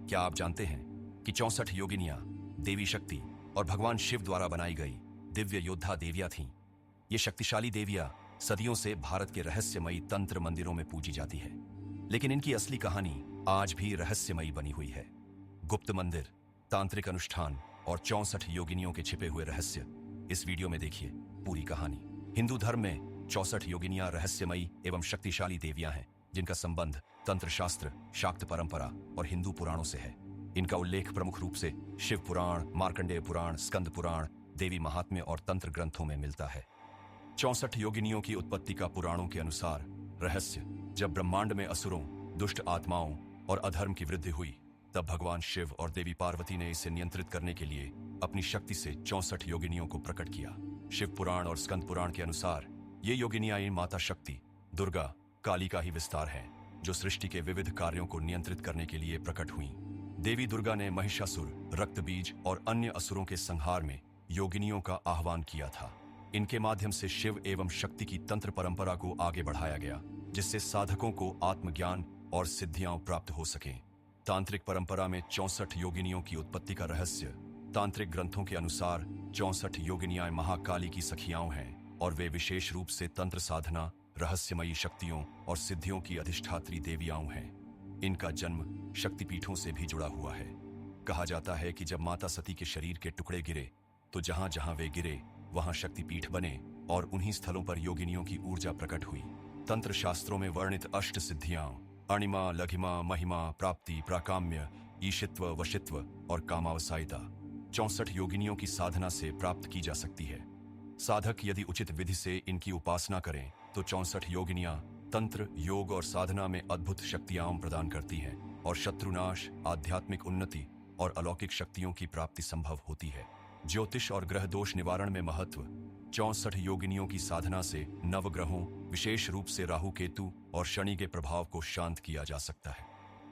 क्या आप जानते हैं कि 64 योगिनियां देवी शक्ति और भगवान शिव द्वारा बनाई गई दिव्य योद्धा देवियां थीं? ये शक्तिशाली देवियां सदियों से भारत के रहस्यमयी तंत्र मंदिरों में पूजी जाती है, लेकिन इनकी असली कहानी आज भी रहस्यमयी बनी हुई है। गुप्त मंदिर, तांत्रिक अनुष्ठान और 64 योगिनियों के छिपे हुए रहस्य, इस वीडियो में देखिए पूरी कहानी। हिंदू धर्म में 64 योगिनियां रहस्यमयी एवं शक्तिशाली देवियां हैं, जिनका संबंध तंत्र शास्त्र, शाक्त परंपरा और हिंदू पुराणों से है। इनका उल्लेख प्रमुख रूप से शिव पुराण, मार्कंडेय पुराण, स्कंद पुराण, देवी महात्म्य और तंत्र ग्रंथों में मिलता है। 64 योगिनियों की उत्पत्ति का पुराणों के अनुसार रहस्य: जब ब्रह्मांड में असुरों, दुष्ट आत्माओं और अधर्म की वृद्धि हुई, तब भगवान शिव और देवी पार्वती ने इसे नियंत्रित करने के लिए अपनी शक्ति से 64 योगिनियों को प्रकट किया। शिव पुराण और स्कंद पुराण के अनुसार ये योगिनियां माता शक्ति, दुर्गा, काली का ही विस्तार है, जो सृष्टि के विविध कार्यों को नियंत्रित करने के लिए प्रकट हुई। देवी दुर्गा ने महिषासुर, रक्तबीज और अन्य असुरों के संहार में योगिनियों का आह्वान किया था। इनके माध्यम से शिव एवं शक्ति की तंत्र परंपरा को आगे बढ़ाया गया, जिससे साधकों को आत्मज्ञान और सिद्धियां प्राप्त हो सकें। तांत्रिक परंपरा में 64 योगिनियों की उत्पत्ति का रहस्य: तांत्रिक ग्रंथों के अनुसार 64 योगिनियां महाकाली की सखियां हैं और वे विशेष रूप से तंत्र साधना, रहस्यमयी शक्तियों और सिद्धियों की अधिष्ठात्री देवियां हैं। इनका जन्म शक्तिपीठों से भी जुड़ा हुआ है। कहा जाता है कि जब माता सती के शरीर के टुकड़े गिरे, तो जहां जहां वे गिरे वहां शक्तिपीठ बने और उन्हीं स्थलों पर योगिनियों की ऊर्जा प्रकट हुई। तंत्र शास्त्रों में वर्णित अष्ट सिद्धियां अणिमा, लघिमा, महिमा, प्राप्ति, प्राकाम्य, ईशित्व, वशित्व और कामावसायिता 64 योगिनियों की साधना से प्राप्त की जा सकती है। साधक यदि उचित विधि से इनकी उपासना करें तो 64 योगिनियां तंत्र, योग और साधना में अद्भुत शक्तियां प्रदान करती हैं और शत्रुनाश, आध्यात्मिक उन्नति और अलौकिक शक्तियों की प्राप्ति संभव होती है। ज्योतिष और ग्रह दोष निवारण में महत्व: 64 योगिनियों की साधना से नवग्रहों, विशेष रूप से राहु, केतु और शनि के प्रभाव को शांत किया जा सकता है।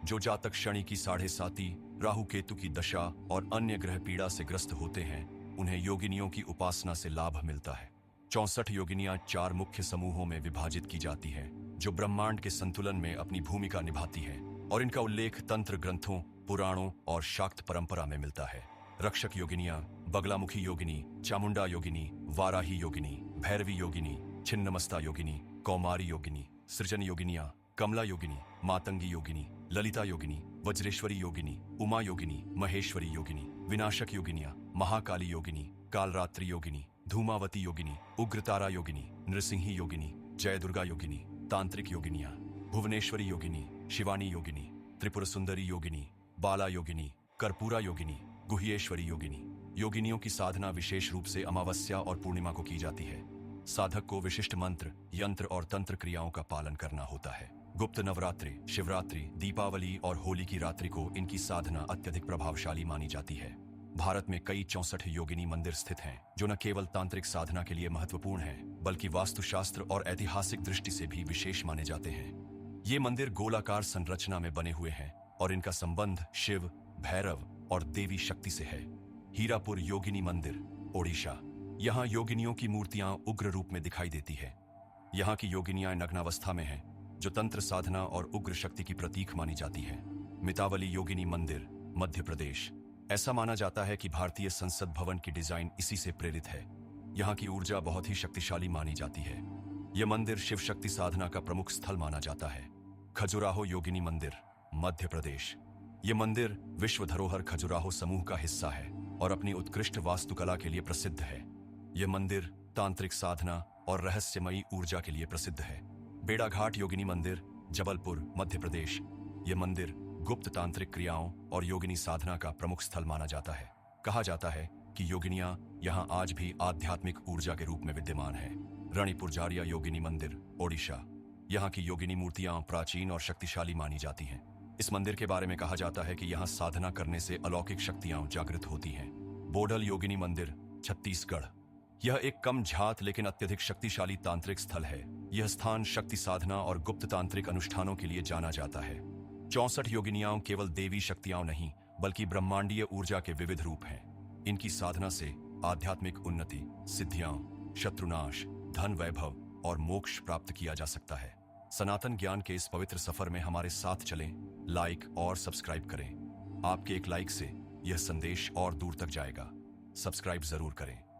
जो जातक शनि की 7.5, राहु केतु की दशा और अन्य ग्रह पीड़ा से ग्रस्त होते हैं, उन्हें योगिनियों की उपासना से लाभ मिलता है। 64 योगिनियां 4 मुख्य समूहों में विभाजित की जाती हैं, जो ब्रह्मांड के संतुलन में अपनी भूमिका निभाती हैं, और इनका उल्लेख तंत्र ग्रंथों, पुराणों और शाक्त परंपरा में मिलता है। रक्षक योगिनियां: बगलामुखी योगिनी, चामुंडा योगिनी, वाराही योगिनी, भैरवी योगिनी, छिन्नमस्ता योगिनी, कौमारी योगिनी। सृजन योगिनियां: कमला योगिनी, मातंगी योगिनी, ललिता योगिनी, वज्रेश्वरी योगिनी, उमा योगिनी, महेश्वरी योगिनी। विनाशक योगिनियां: महाकाली योगिनी, कालरात्रि योगिनी, धूमावती योगिनी, उग्रतारा योगिनी, नृसिंही योगिनी, जय दुर्गा योगिनी। तांत्रिक योगिनियां: भुवनेश्वरी योगिनी, शिवानी योगिनी, त्रिपुर सुंदरी योगिनी, बाला योगिनी, कर्पूरा योगिनी, गुह्येश्वरी योगिनी। योगिनियों की साधना विशेष रूप से अमावस्या और पूर्णिमा को की जाती है। साधक को विशिष्ट मंत्र, यंत्र और तंत्र क्रियाओं का पालन करना होता है। गुप्त नवरात्रि, शिवरात्रि, दीपावली और होली की रात्रि को इनकी साधना अत्यधिक प्रभावशाली मानी जाती है। भारत में कई 64 योगिनी मंदिर स्थित हैं, जो न केवल तांत्रिक साधना के लिए महत्वपूर्ण हैं, बल्कि वास्तुशास्त्र और ऐतिहासिक दृष्टि से भी विशेष माने जाते हैं। ये मंदिर गोलाकार संरचना में बने हुए हैं और इनका संबंध शिव, भैरव और देवी शक्ति से है। हीरापुर योगिनी मंदिर, ओडिशा। यहाँ योगिनियों की मूर्तियां उग्र रूप में दिखाई देती है। यहाँ की योगिनियां नग्नावस्था में हैं, जो तंत्र साधना और उग्र शक्ति की प्रतीक मानी जाती है। मितावली योगिनी मंदिर, मध्य प्रदेश। ऐसा माना जाता है कि भारतीय संसद भवन की डिजाइन इसी से प्रेरित है। यहाँ की ऊर्जा बहुत ही शक्तिशाली मानी जाती है। यह मंदिर शिव शक्ति साधना का प्रमुख स्थल माना जाता है। खजुराहो योगिनी मंदिर, मध्य प्रदेश। यह मंदिर विश्व धरोहर खजुराहो समूह का हिस्सा है और अपनी उत्कृष्ट वास्तुकला के लिए प्रसिद्ध है। यह मंदिर तांत्रिक साधना और रहस्यमयी ऊर्जा के लिए प्रसिद्ध है। बेड़ाघाट योगिनी मंदिर, जबलपुर, मध्य प्रदेश। यह मंदिर गुप्त तांत्रिक क्रियाओं और योगिनी साधना का प्रमुख स्थल माना जाता है। कहा जाता है कि योगिनियां यहाँ आज भी आध्यात्मिक ऊर्जा के रूप में विद्यमान है। रणिपुरजारिया योगिनी मंदिर, ओडिशा। यहाँ की योगिनी मूर्तियां प्राचीन और शक्तिशाली मानी जाती हैं। इस मंदिर के बारे में कहा जाता है कि यहाँ साधना करने से अलौकिक शक्तियां जागृत होती हैं। बोडल योगिनी मंदिर, छत्तीसगढ़। यह एक कम झात लेकिन अत्यधिक शक्तिशाली तांत्रिक स्थल है। यह स्थान शक्ति साधना और गुप्त तांत्रिक अनुष्ठानों के लिए जाना जाता है। 64 योगिनियां केवल देवी शक्तियां नहीं, बल्कि ब्रह्मांडीय ऊर्जा के विविध रूप हैं। इनकी साधना से आध्यात्मिक उन्नति, सिद्धियां, शत्रुनाश, धन वैभव और मोक्ष प्राप्त किया जा सकता है। सनातन ज्ञान के इस पवित्र सफर में हमारे साथ चलें, लाइक और सब्सक्राइब करें। आपके एक लाइक से यह संदेश और दूर तक जाएगा। सब्सक्राइब जरूर करें।